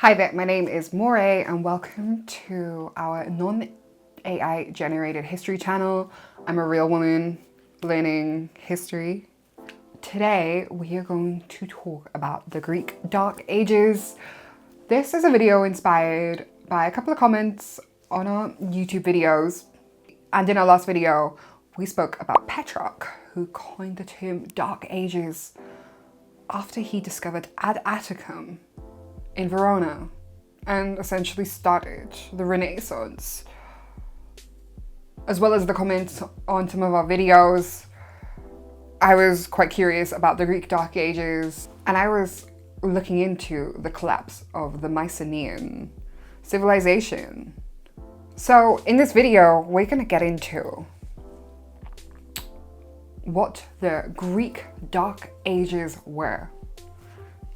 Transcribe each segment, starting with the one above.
Hi there, my name is Moray and welcome to our non-AI generated history channel. I'm a real woman learning history. Today we are going to talk about the Greek Dark Ages. This is a video inspired by a couple of comments on our YouTube videos. And in our last video, we spoke about Petrarch, who coined the term Dark Ages after he discovered Ad Atticum in Verona and essentially started the Renaissance. As well as the comments on some of our videos, I was quite curious about the Greek Dark Ages and I was looking into the collapse of the Mycenaean civilization. So in this video, we're going to get into what the Greek Dark Ages were.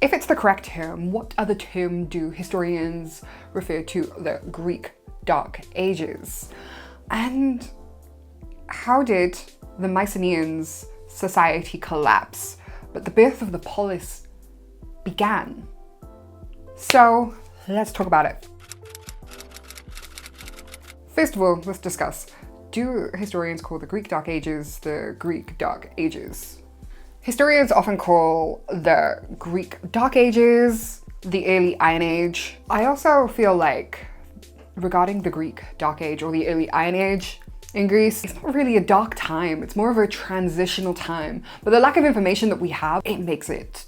If it's the correct term, what other term do historians refer to the Greek Dark Ages? And how did the Mycenaeans' society collapse, but the birth of the Polis began? So let's talk about it. First of all, let's discuss, do historians call the Greek Dark Ages the Greek Dark Ages? Historians often call the Greek Dark Ages the early Iron Age. I also feel like regarding the Greek Dark Age or the early Iron Age in Greece, it's not really a dark time, it's more of a transitional time. But the lack of information that we have, it makes it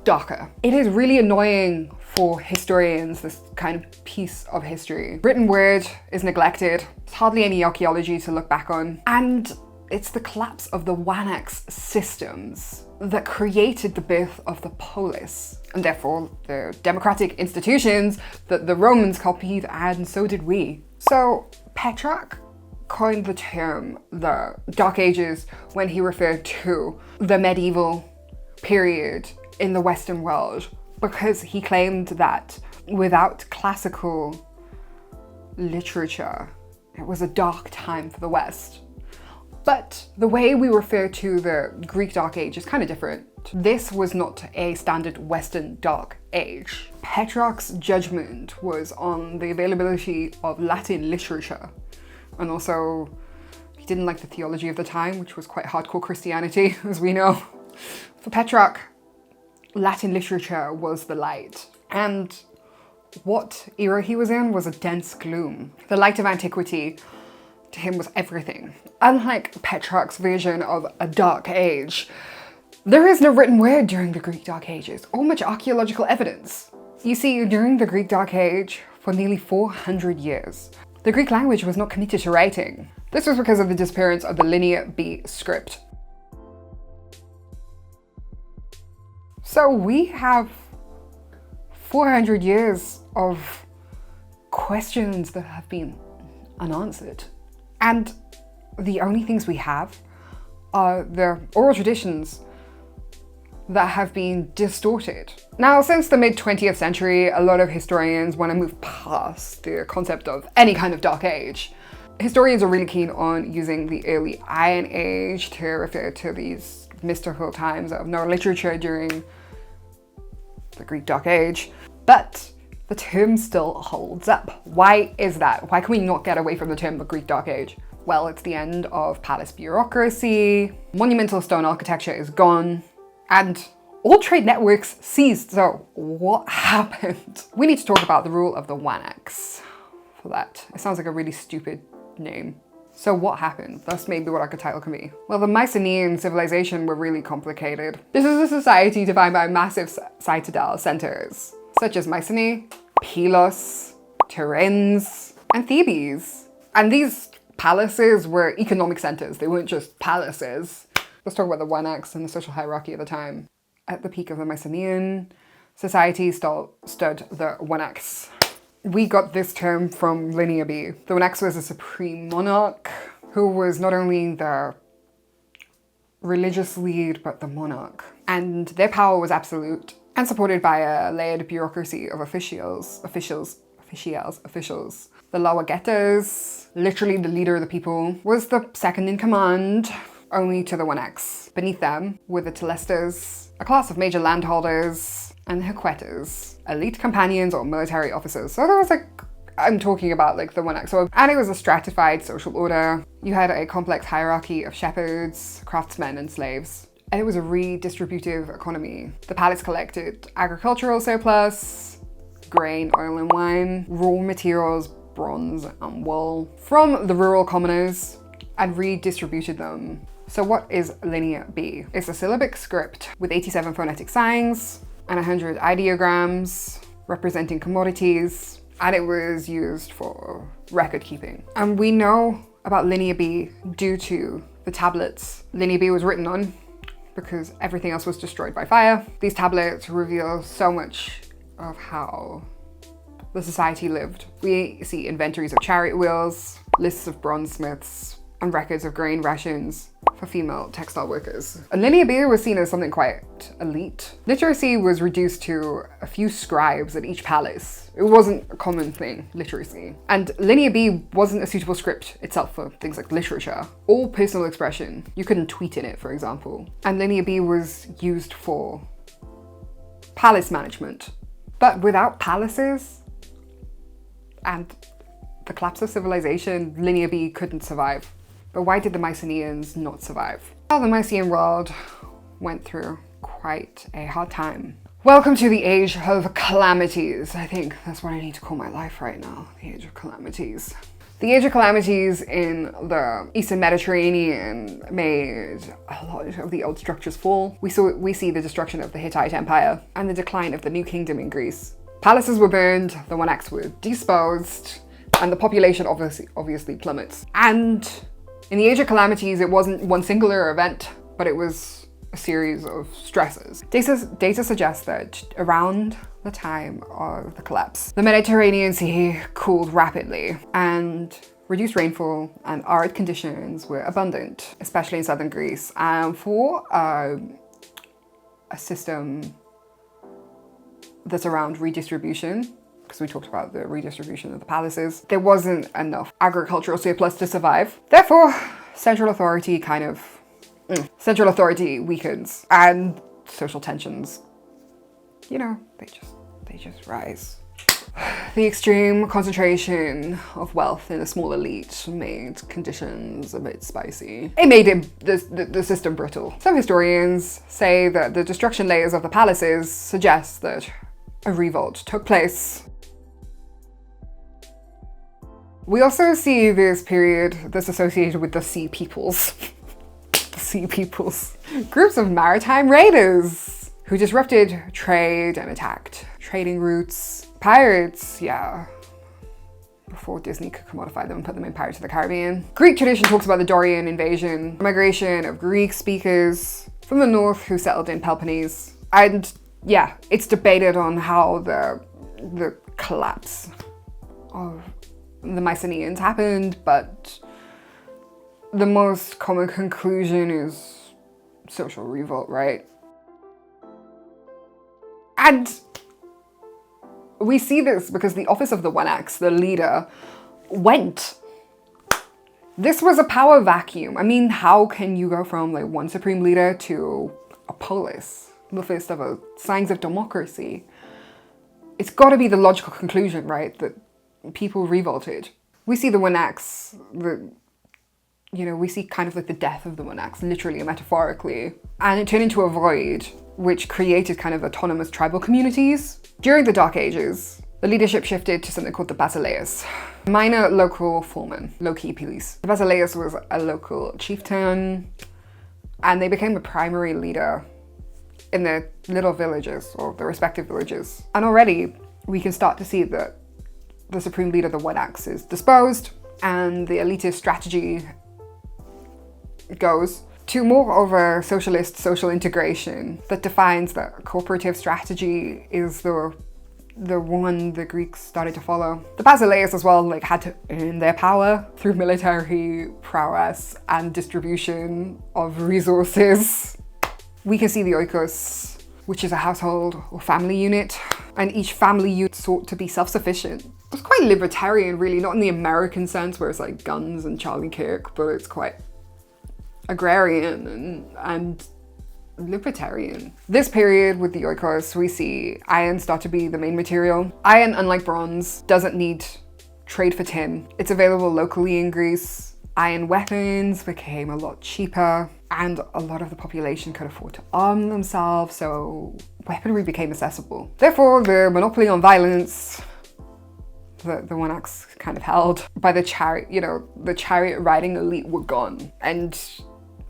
darker. It is really annoying for historians, this kind of piece of history. Written word is neglected, there's hardly any archaeology to look back on, and it's the collapse of the Wanax systems that created the birth of the Polis, and therefore the democratic institutions that the Romans copied, and so did we. So Petrarch coined the term the Dark Ages when he referred to the medieval period in the Western world, because he claimed that without classical literature, it was a dark time for the West. But the way we refer to the Greek Dark Age is kind of different. This was not a standard Western Dark Age. Petrarch's judgment was on the availability of Latin literature. And also, he didn't like the theology of the time, which was quite hardcore Christianity, as we know. For Petrarch, Latin literature was the light. And what era he was in was a dense gloom. The light of antiquity to him was everything. Unlike Petrarch's version of a dark age, there is no written word during the Greek Dark Ages or much archaeological evidence. You see, during the Greek Dark Age, for nearly 400 years, the Greek language was not committed to writing. This was because of the disappearance of the Linear B script. So we have 400 years of questions that have been unanswered. And the only things we have are the oral traditions that have been distorted. Now, since the mid-20th century, a lot of historians want to move past the concept of any kind of dark age. Historians are really keen on using the early Iron Age to refer to these mystical times of no literature during the Greek Dark Age. But the term still holds up. Why is that? Why can we not get away from the term the Greek Dark Age? Well, it's the end of palace bureaucracy, monumental stone architecture is gone, and all trade networks ceased. So what happened? We need to talk about the rule of the Wanax for that. It sounds like a really stupid name. So what happened? That's maybe what our title can be. Well, the Mycenaean civilization were really complicated. This is a society defined by massive citadel centers, such as Mycenae, Polis, Tiryns, and Thebes. And these palaces were economic centers. They weren't just palaces. Let's talk about the Wanax and the social hierarchy of the time. At the peak of the Mycenaean society stood the Wanax. We got this term from Linear B. The Wanax was a supreme monarch who was not only the religious lead, but the monarch. And their power was absolute and supported by a layered bureaucracy of officials. The Lawagetas, literally the leader of the people, was the second in command, only to the Wanax. Beneath them were the Telestas, a class of major landholders, and Hequetas, elite companions or military officers. So there was I'm talking about like the one act. And it was a stratified social order. You had a complex hierarchy of shepherds, craftsmen, and slaves. And it was a redistributive economy. The palace collected agricultural surplus, grain, oil, and wine, raw materials, bronze, and wool from the rural commoners and redistributed them. So what is Linear B? It's a syllabic script with 87 phonetic signs and 100 ideograms representing commodities, and it was used for record keeping. And we know about Linear B due to the tablets Linear B was written on, because everything else was destroyed by fire. These tablets reveal so much of how the society lived. We see inventories of chariot wheels, lists of bronze smiths, and records of grain rations for female textile workers. And Linear B was seen as something quite elite. Literacy was reduced to a few scribes at each palace. It wasn't a common thing, literacy. And Linear B wasn't a suitable script itself for things like literature or personal expression. You couldn't tweet in it, for example. And Linear B was used for palace management. But without palaces and the collapse of civilization, Linear B couldn't survive. But why did the Mycenaeans not survive? Well, the Mycenaean world went through quite a hard time. Welcome to the age of calamities. I think that's what I need to call my life right now, the age of calamities. The age of calamities in the Eastern Mediterranean made a lot of the old structures fall. We see the destruction of the Hittite Empire and the decline of the New Kingdom in Greece. Palaces were burned, the one acts were disposed, and the population obviously plummets. And in the age of calamities, it wasn't one singular event, but it was a series of stresses. Data suggests that around the time of the collapse, the Mediterranean Sea cooled rapidly and reduced rainfall and arid conditions were abundant, especially in southern Greece. And for a system that's around redistribution, because we talked about the redistribution of the palaces, there wasn't enough agricultural surplus to survive. Therefore, central authority weakens and social tensions, they just rise. The extreme concentration of wealth in a small elite made conditions a bit spicy. It made the system brittle. Some historians say that the destruction layers of the palaces suggest that a revolt took place. We also see this period that's associated with the Sea Peoples. The Sea Peoples. Groups of maritime raiders who disrupted trade and attacked trading routes. Pirates, yeah. Before Disney could commodify them and put them in Pirates of the Caribbean. Greek tradition talks about the Dorian invasion, migration of Greek speakers from the north who settled in Peloponnese. And yeah, it's debated on how the collapse of the Mycenaeans happened, but the most common conclusion is social revolt, right? And we see this because the office of the Wenax, the leader, went. This was a power vacuum. I mean, how can you go from like one supreme leader to a polis, the first of the signs of democracy? It's got to be the logical conclusion, right? That people revolted. We see the Wenax, we see kind of like the death of the Wenax, literally and metaphorically. And it turned into a void, which created kind of autonomous tribal communities. During the Dark Ages, the leadership shifted to something called the Basileus, minor local foreman, low-key police. The Basileus was a local chieftain, and they became a primary leader in their little villages, or their respective villages. And already, we can start to see that the supreme leader, the Wenax, is disposed, and the elitist strategy goes to more of a socialist social integration that defines that cooperative strategy is the one the Greeks started to follow. The Basileus as well had to earn their power through military prowess and distribution of resources. We can see the oikos, which is a household or family unit, and each family unit sought to be self-sufficient. It's quite libertarian, really, not in the American sense where it's like guns and Charlie Kirk, but it's quite agrarian and libertarian. This period with the Oikos, we see iron start to be the main material. Iron, unlike bronze, doesn't need trade for tin. It's available locally in Greece. Iron weapons became a lot cheaper, and a lot of the population could afford to arm themselves, so weaponry became accessible. Therefore, the monopoly on violence, the one axe kind of held by the chariot, the chariot riding elite were gone, and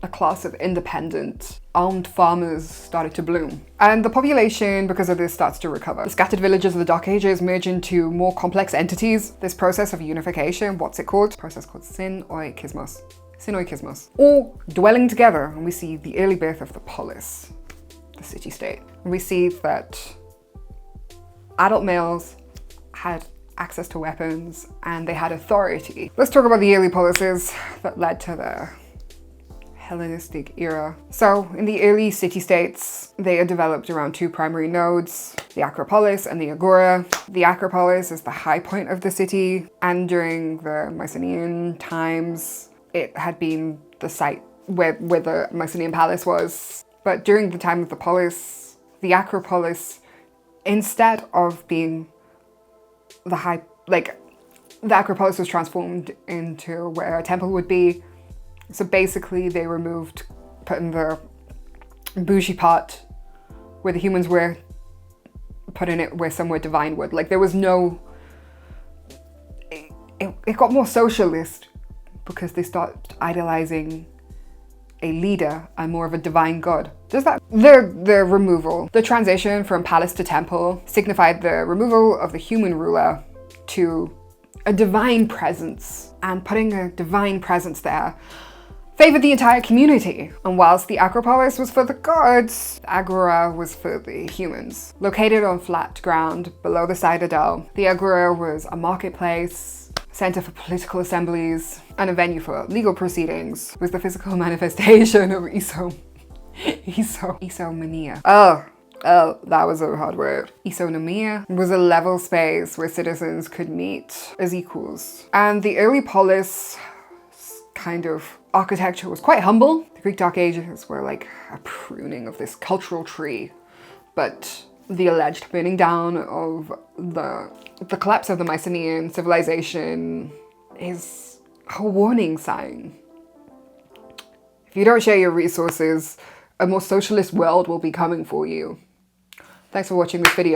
a class of independent, armed farmers started to bloom. And the population, because of this, starts to recover. The scattered villages of the Dark Ages merge into more complex entities. This process of unification, what's it called? Process called synoikismos. Synoikismos. All dwelling together, and we see the early birth of the polis, the city-state. And we see that adult males had access to weapons and they had authority. Let's talk about the early polises that led to the Hellenistic era. So in the early city-states, they are developed around two primary nodes, the Acropolis and the Agora. The Acropolis is the high point of the city, and during the Mycenaean times, it had been the site where the Mycenaean palace was. But during the time of the Polis, the Acropolis, instead of being the Acropolis was transformed into where a temple would be. So basically they removed, putting the bougie part where the humans were, putting it where somewhere divine would. Like there was no, it got more socialist because they started idolizing a leader and more of a divine god. Does that, the removal, the transition from palace to temple signified the removal of the human ruler to a divine presence, and putting a divine presence there favored the entire community. And whilst the Acropolis was for the gods, the Agora was for the humans. Located on flat ground below the citadel, the Agora was a marketplace, center for political assemblies, and a venue for legal proceedings. Was the physical manifestation of isomania. Oh, that was a hard word. Isonomia was a level space where citizens could meet as equals. And the early polis kind of architecture was quite humble. The Greek Dark Ages were like a pruning of this cultural tree, but the alleged burning down of the collapse of the Mycenaean civilization is a warning sign. If you don't share your resources, a more socialist world will be coming for you. Thanks for watching this video.